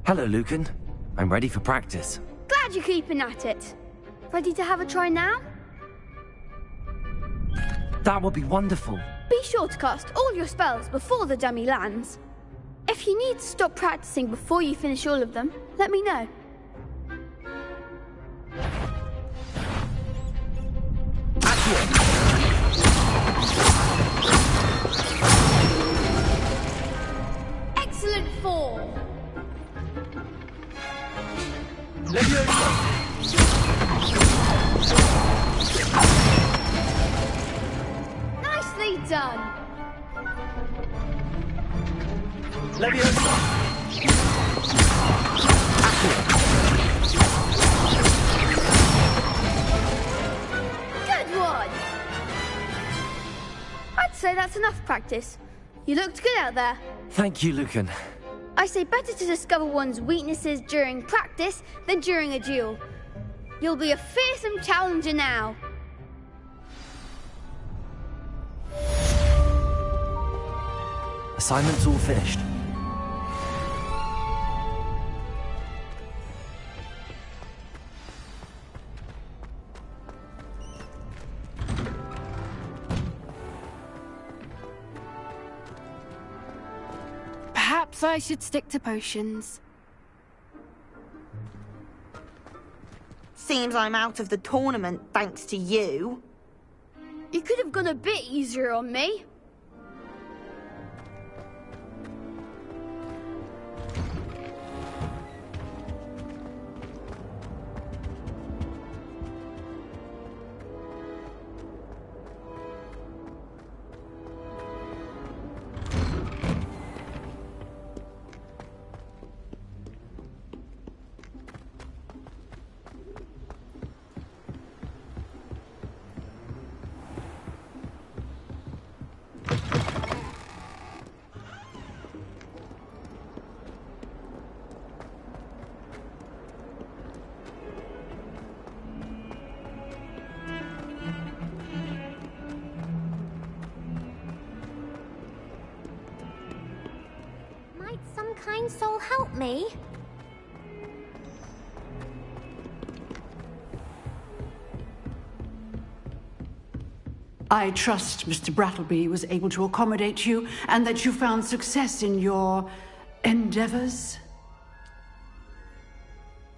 Hello, Lucan. I'm ready for practice. Glad you're keeping at it. Ready to have a try now? That would be wonderful. Be sure to cast all your spells before the dummy lands. If you need to stop practicing before you finish all of them, let me know. Excellent form. Nicely done. Good one. I'd say that's enough practice. You looked good out there. Thank you, Lucan. I say better to discover one's weaknesses during practice than during a duel. You'll be a fearsome challenger now. Assignment's all finished. Perhaps I should stick to potions. Seems I'm out of the tournament thanks to you. You could have gone a bit easier on me. Some kind soul help me? I trust Mr. Brattleby was able to accommodate you and that you found success in your endeavors.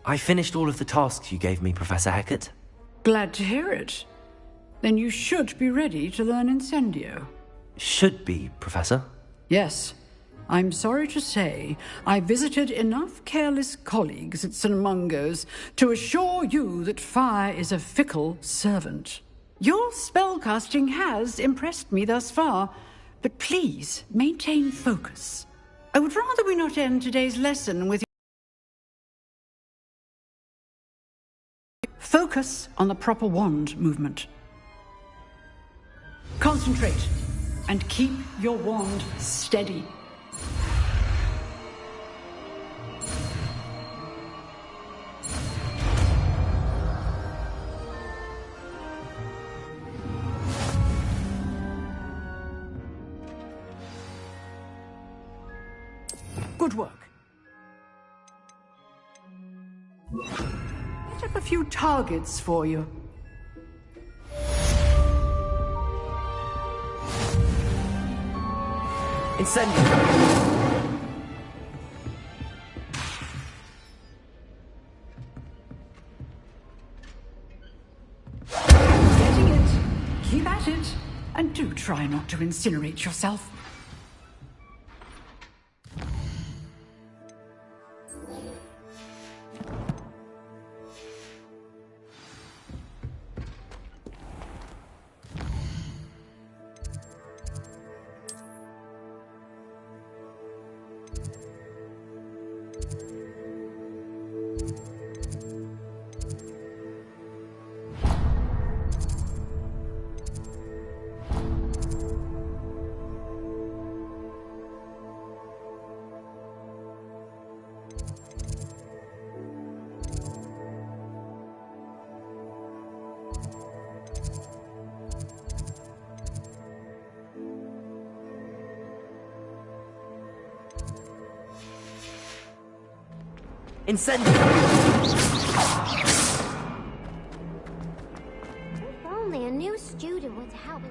I finished all of the tasks you gave me, Professor Hecat. Glad to hear it. Then you should be ready to learn Incendio. Should be, Professor. Yes. I'm sorry to say, I visited enough careless colleagues at St. Mungo's to assure you that fire is a fickle servant. Your spellcasting has impressed me thus far, but please maintain focus. I would rather we not end today's lesson with focus on the proper wand movement. Concentrate and keep your wand steady. Good work. Set up a few targets for you. Incendio! Getting it. Keep at it. And do try not to incinerate yourself. Incendio! If only a new student were to help me.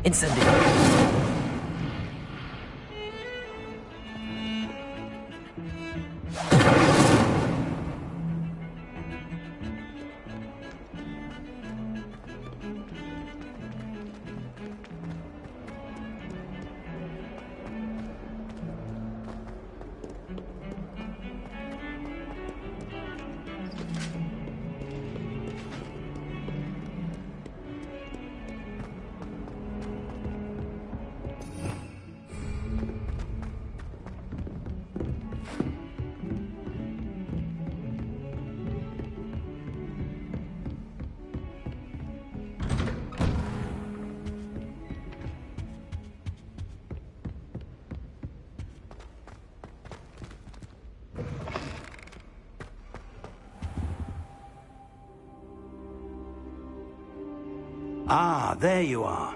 Incendio! Ah, there you are.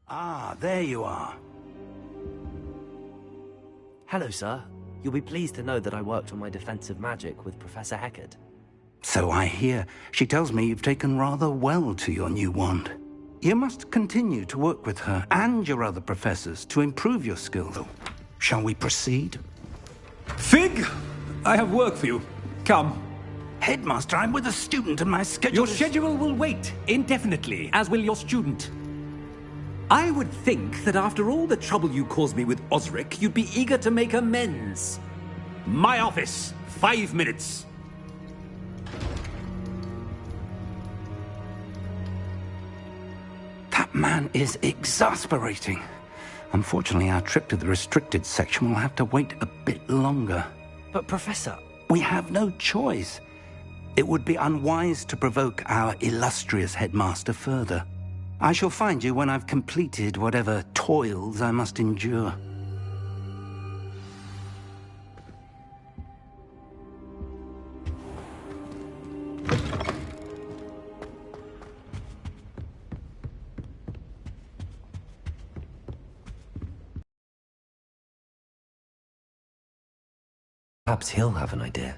Ah, there you are. Hello, sir. You'll be pleased to know that I worked on my defensive magic with Professor Hecat. So I hear. She tells me you've taken rather well to your new wand. You must continue to work with her and your other professors to improve your skills. Shall we proceed? Fig! I have work for you. Come. Headmaster, I'm with a student and my schedule Your schedule will wait indefinitely, as will your student. I would think that after all the trouble you caused me with Osric, you'd be eager to make amends. My office, 5 minutes. That man is exasperating. Unfortunately, our trip to the restricted section will have to wait a bit longer. But, Professor... We have no choice. It would be unwise to provoke our illustrious headmaster further. I shall find you when I've completed whatever toils I must endure. Perhaps he'll have an idea.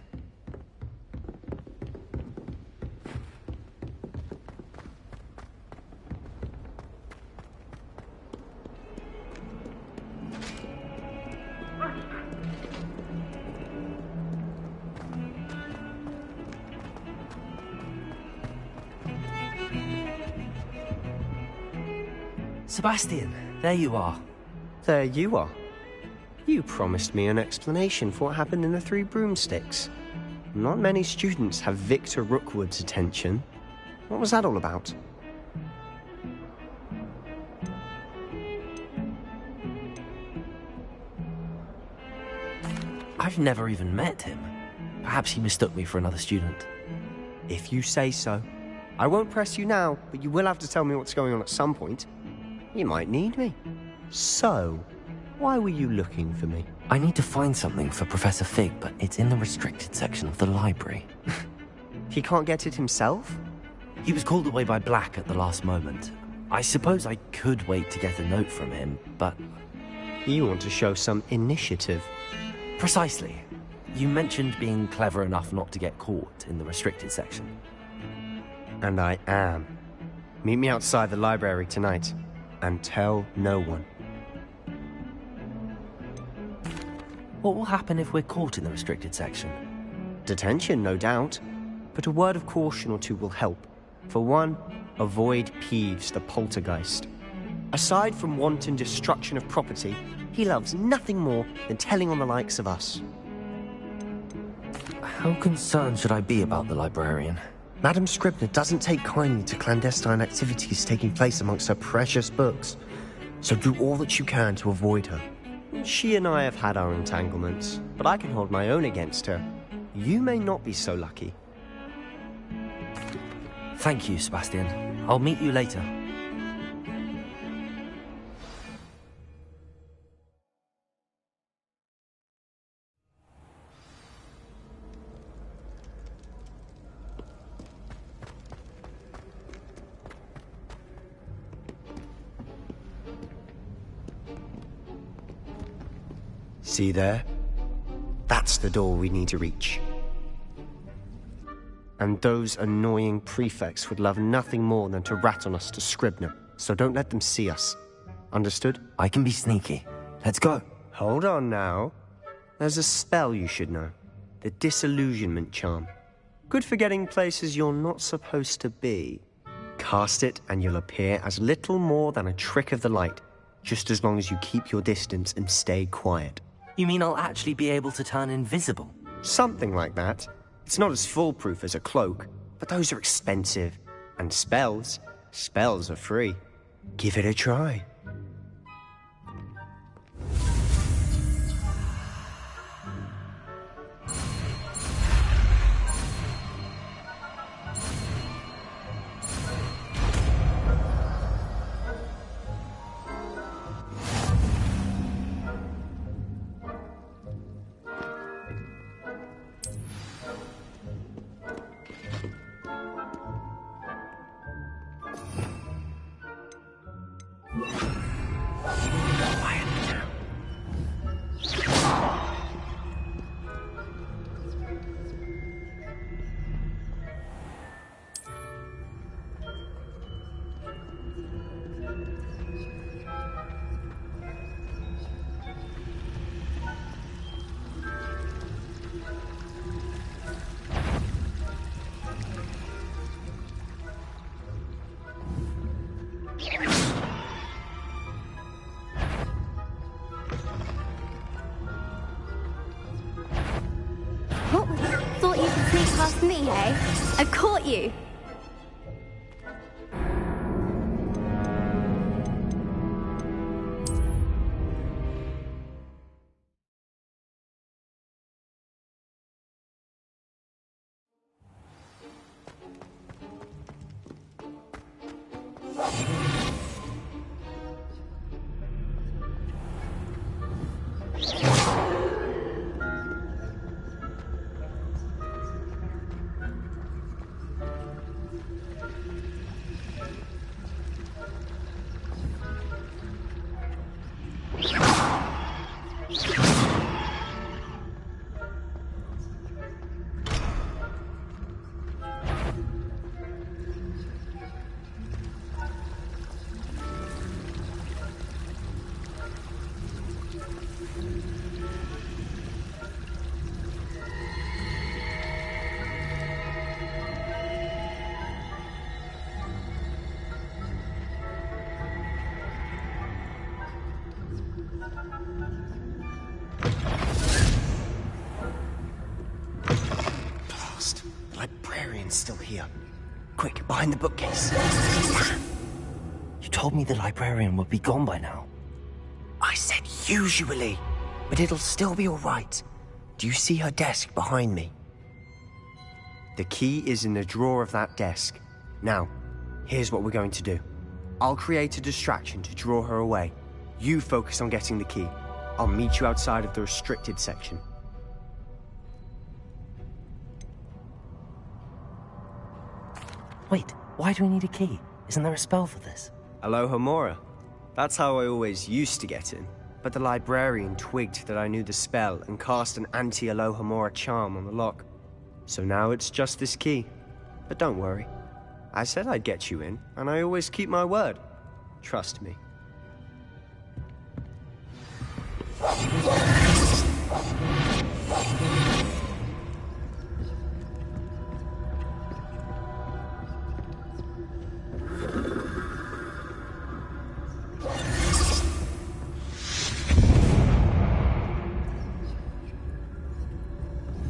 Sebastian, there you are. There you are. You promised me an explanation for what happened in the Three Broomsticks. Not many students have Victor Rookwood's attention. What was that all about? I've never even met him. Perhaps he mistook me for another student. If you say so. I won't press you now, but you will have to tell me what's going on at some point. You might need me. So, why were you looking for me? I need to find something for Professor Fig, but it's in the restricted section of the library. He can't get it himself? He was called away by Black at the last moment. I suppose I could wait to get a note from him, but... You want to show some initiative. Precisely. You mentioned being clever enough not to get caught in the restricted section. And I am. Meet me outside the library tonight. and tell no one. What will happen if we're caught in the restricted section? Detention, no doubt. But a word of caution or two will help. For one, avoid Peeves the poltergeist. Aside from wanton destruction of property, he loves nothing more than telling on the likes of us. How concerned should I be about the librarian? Madame Scribner doesn't take kindly to clandestine activities taking place amongst her precious books, so do all that you can to avoid her. She and I have had our entanglements, but I can hold my own against her. You may not be so lucky. Thank you, Sebastian. I'll meet you later. See there? That's the door we need to reach. And those annoying prefects would love nothing more than to rat on us to Scribner, so don't let them see us. Understood? I can be sneaky. Let's go. Hold on now. There's a spell you should know. The Disillusionment Charm. Good for getting places you're not supposed to be. Cast it and you'll appear as little more than a trick of the light, just as long as you keep your distance and stay quiet. You mean I'll actually be able to turn invisible? Something like that. It's not as foolproof as a cloak, but those are expensive. And spells are free. Give it a try. Thought you could sneak past me, eh? I caught you. Still here. Quick, behind the bookcase. You told me the librarian would be gone by now. I said usually, but it'll still be all right. Do you see her desk behind me? The key is in the drawer of that desk. Now, here's what we're going to do. I'll create a distraction to draw her away. You focus on getting the key. I'll meet you outside of the restricted section. Wait, why do we need a key? Isn't there a spell for this? Alohomora. That's how I always used to get in. But the librarian twigged that I knew the spell and cast an anti-Alohomora charm on the lock. So now it's just this key. But don't worry. I said I'd get you in, and I always keep my word. Trust me.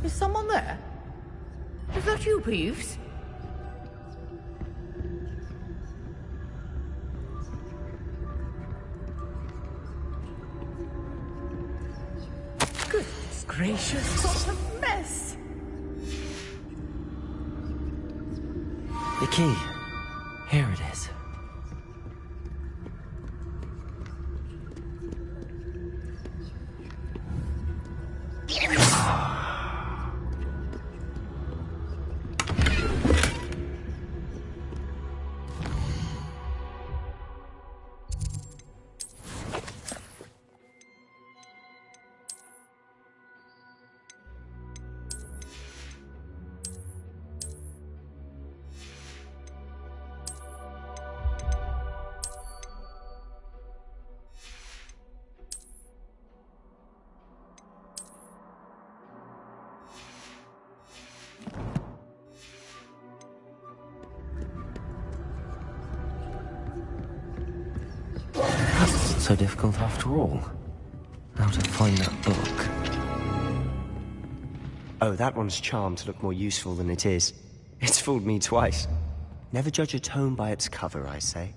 Is someone there? Is that you, Peeves? Goodness gracious, what a mess! The key. Here it is. So difficult after all. How to find that book? Oh, that one's charmed to look more useful than it is. It's fooled me twice. Never judge a tome by its cover, I say.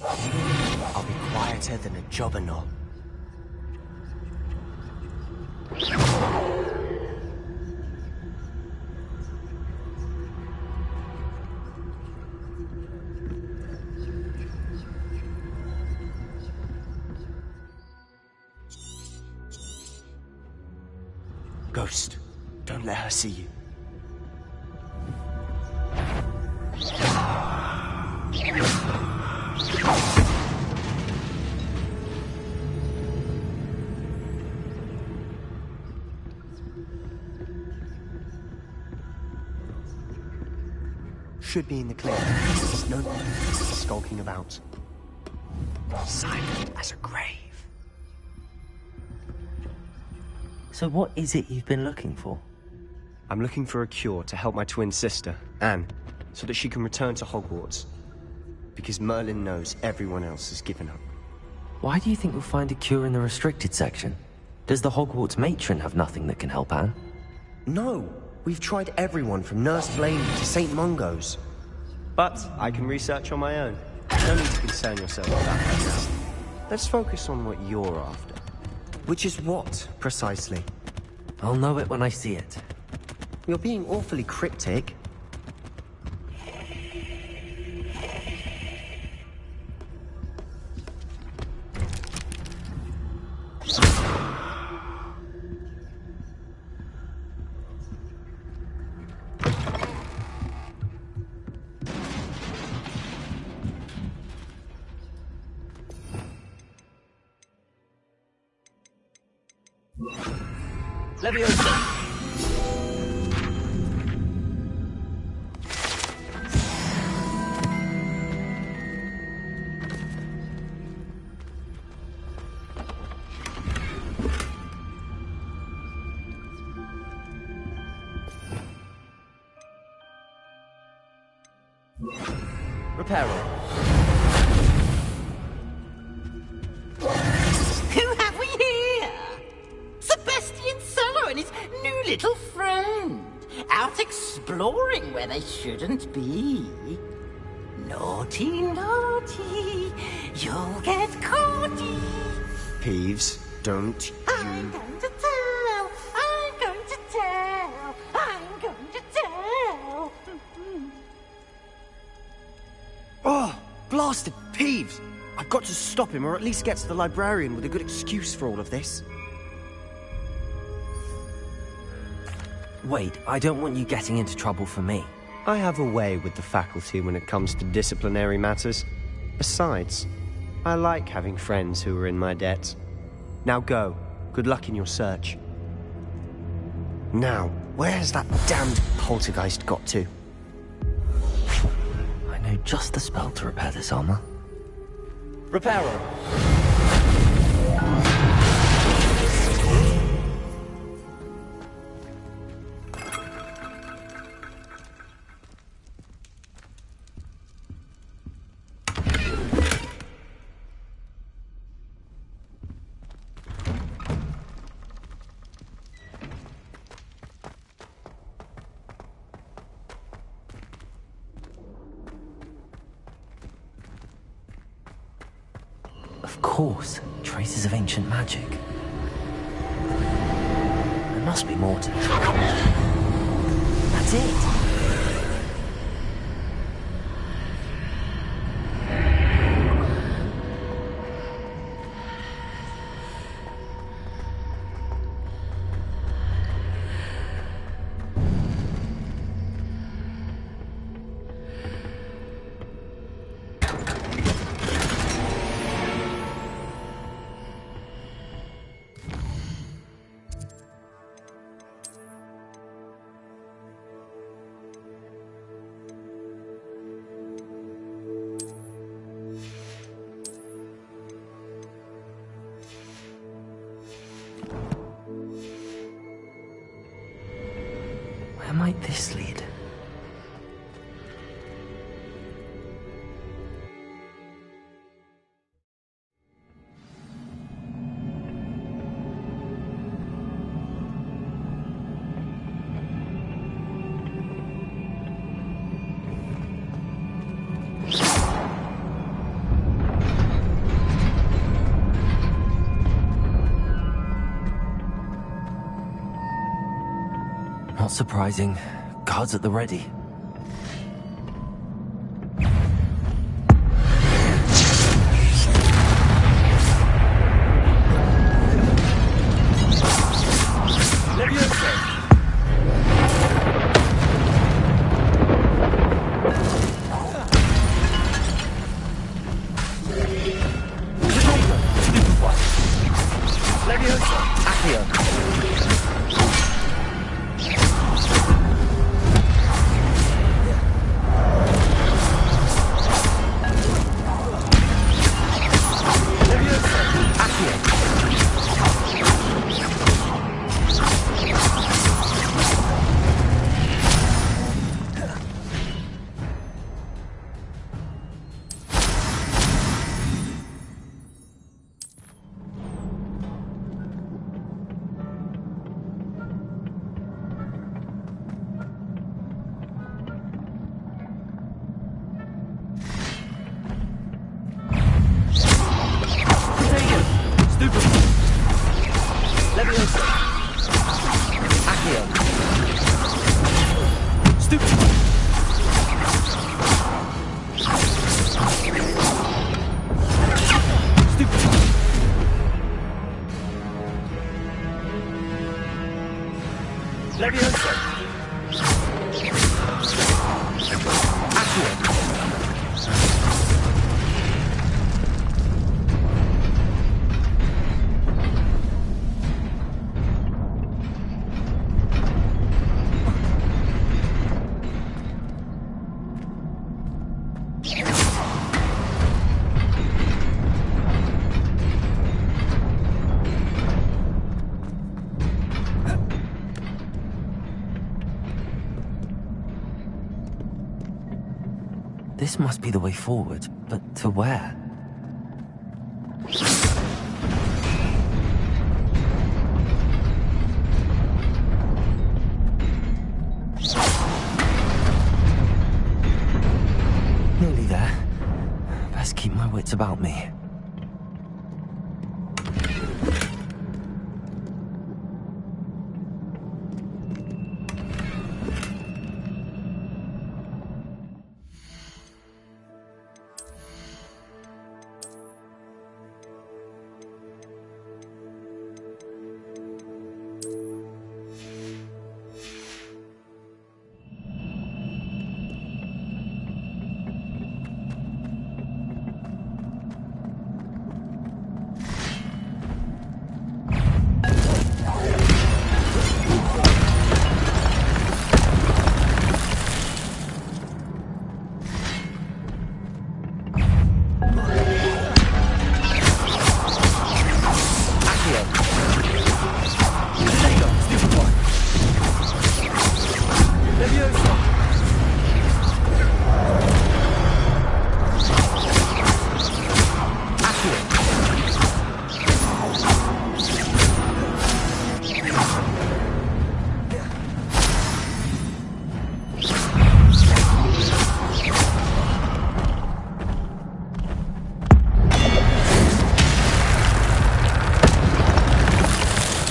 I'll be quieter than a jobberknoll. Ghost, don't let her see you. Should be in the clear. No skulking about. Silent as a grave. So what is it you've been looking for? I'm looking for a cure to help my twin sister, Anne, so that she can return to Hogwarts. Because Merlin knows everyone else has given up. Why do you think you'll find a cure in the restricted section? Does the Hogwarts matron have nothing that can help Anne? No, we've tried everyone from Nurse Blaney to St. Mungo's. But I can research on my own. No need to concern yourself with that right now. Let's focus on what you're after. Which is what, precisely? I'll know it when I see it. You're being awfully cryptic. Leviosa! Reparo. Who have we here? Sebastian Cello and his new little friend. Out exploring where they shouldn't be. Naughty, naughty. You'll get caughty. Peeves, don't I'm going to tell. I'm going to tell. I'm going to tell. Oh, blasted Peeves! I've got to stop him, or at least get to the librarian with a good excuse for all of this. Wait, I don't want you getting into trouble for me. I have a way with the faculty when it comes to disciplinary matters. Besides, I like having friends who are in my debt. Now go. Good luck in your search. Now, where's that damned poltergeist got to? I know just the spell to repair this armor. Reparo! Of course, traces of ancient magic. There must be more to it. That's it! Where might this lead? Not surprising. Guards at the ready. This must be the way forward, but to where? Nearly there. Best keep my wits about me.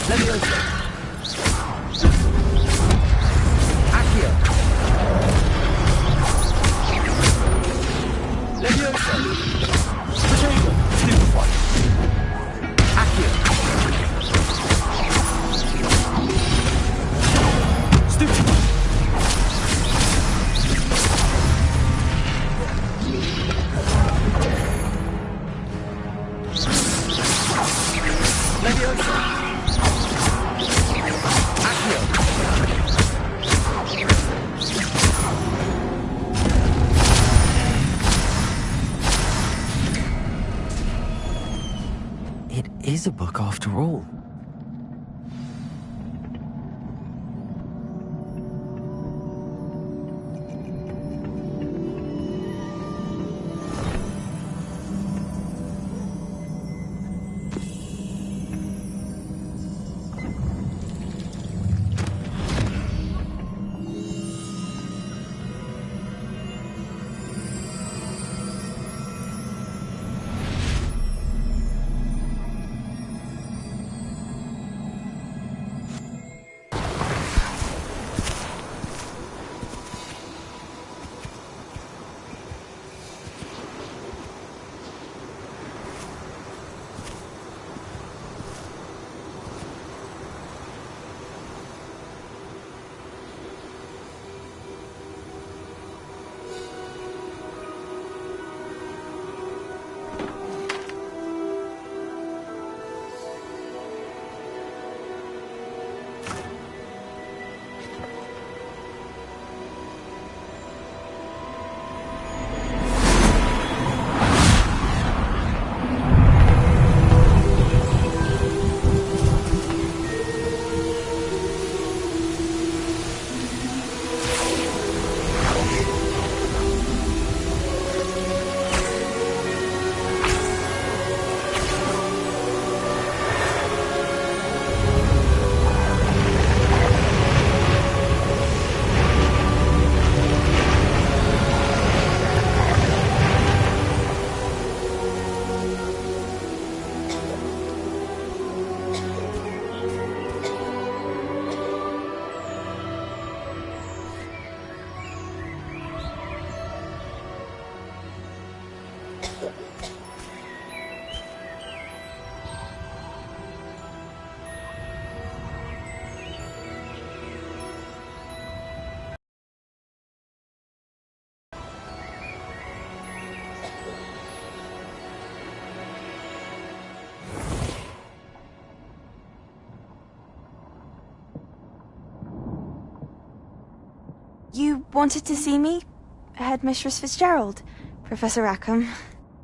Leviosa! Accio! Leviosa! Potato! Stupefy! Accio! Stupefy! Leviosa! Accio! It is a book after all. You wanted to see me? Headmistress Fitzgerald? Professor Rackham?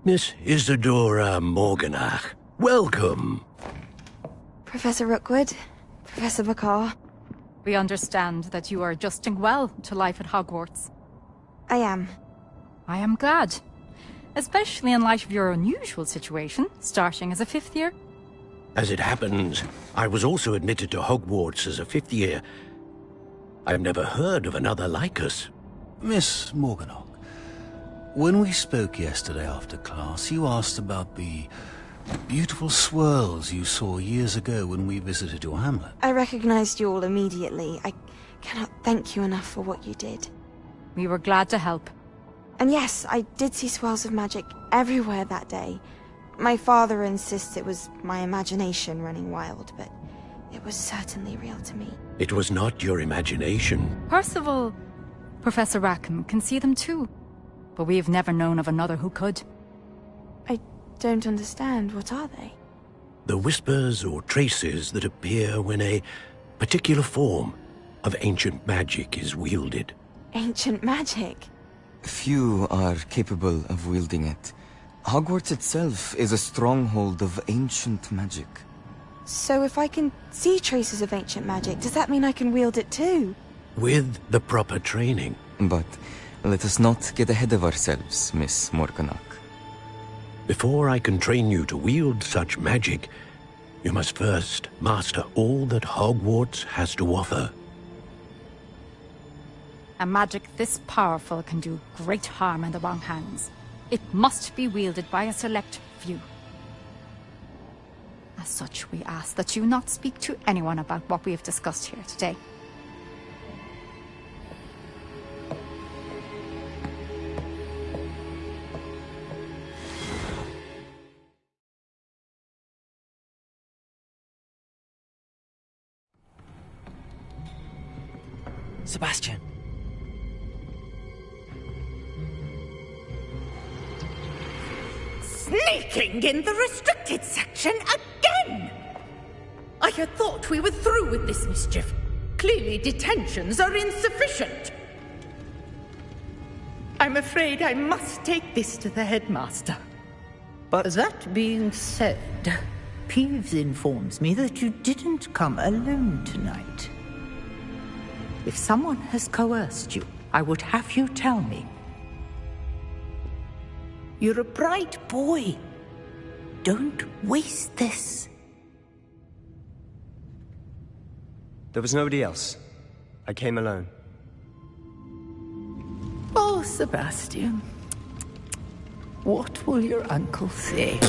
Miss Isadora Morganach, welcome. Professor Rookwood? Professor Bakar? We understand that you are adjusting well to life at Hogwarts. I am. I am glad. Especially in light of your unusual situation, starting as a 5th year. As it happens, I was also admitted to Hogwarts as a 5th year. I've never heard of another like us. Miss Morganach, when we spoke yesterday after class, you asked about the beautiful swirls you saw years ago when we visited your hamlet. I recognized you all immediately. I cannot thank you enough for what you did. We were glad to help. And yes, I did see swirls of magic everywhere that day. My father insists it was my imagination running wild, but it was certainly real to me. It was not your imagination. Percival, Professor Rackham can see them too. But we have never known of another who could. I don't understand. What are they? The whispers or traces that appear when a particular form of ancient magic is wielded. Ancient magic? Few are capable of wielding it. Hogwarts itself is a stronghold of ancient magic. So if I can see traces of ancient magic, does that mean I can wield it too? With the proper training. But let us not get ahead of ourselves, Miss Morganach. Before I can train you to wield such magic, you must first master all that Hogwarts has to offer. A magic this powerful can do great harm in the wrong hands. It must be wielded by a select few. As such, we ask that you not speak to anyone about what we have discussed here today. Sebastian. Sneaking in the restricted section again! I had thought we were through with this mischief. Clearly detentions are insufficient. I'm afraid I must take this to the headmaster. But that being said, Peeves informs me that you didn't come alone tonight. If someone has coerced you, I would have you tell me. You're a bright boy. Don't waste this. There was nobody else. I came alone. Oh, Sebastian. What will your uncle say?